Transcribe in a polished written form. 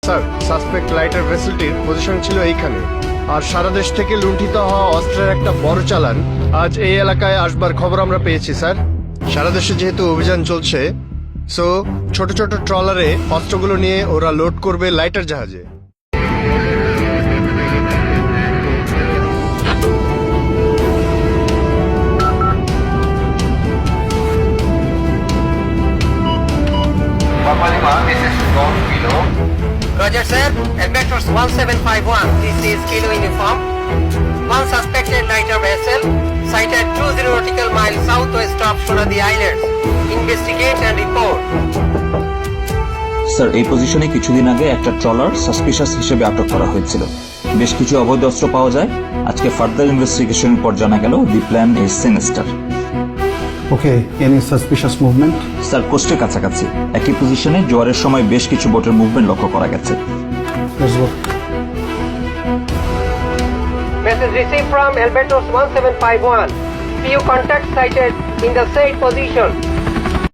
Sir, suspect lighter ভেসেলটির position ছিল এইখানে। আর সারা দেশ থেকে লুণ্ঠিত হওয়া অস্ত্রের একটা বড় চালান আজ এই এলাকায় আসবার খবর আমরা পেয়েছি স্যার। সারা দেশে যেহেতু অভিযান চলছে, সো ছোট ছোট ট্রলারে অস্ত্রগুলো নিয়ে ওরা লোড করবে লাইটার জাহাজে। Roger, sir. Vectors 1751. This is Kilo uniform. One suspected lighter vessel sighted 20 nautical miles southwest of Shonadi Islands. Investigate and report. Sir, এই পজিশনে কিছুদিন আগে একটা ট্রলার সাসপিশাস হিসেবে আটক করা হয়েছিল। বেশ কিছু অবৈধ অস্ত্র পাওয়া যায়। আজকে ফার্দার ইনভেস্টিগেশনের পর জানা গেল the plan is sinister. Okay, any suspicious movement? Sir, কোস্টের কাছাকাছি একই পজিশনে জোয়ারের সময় বেশ কিছু বোটের মুভমেন্ট লক্ষ্য করা গেছে। Let's go. Message received from Albatros 1751. Few contacts sighted in the said position.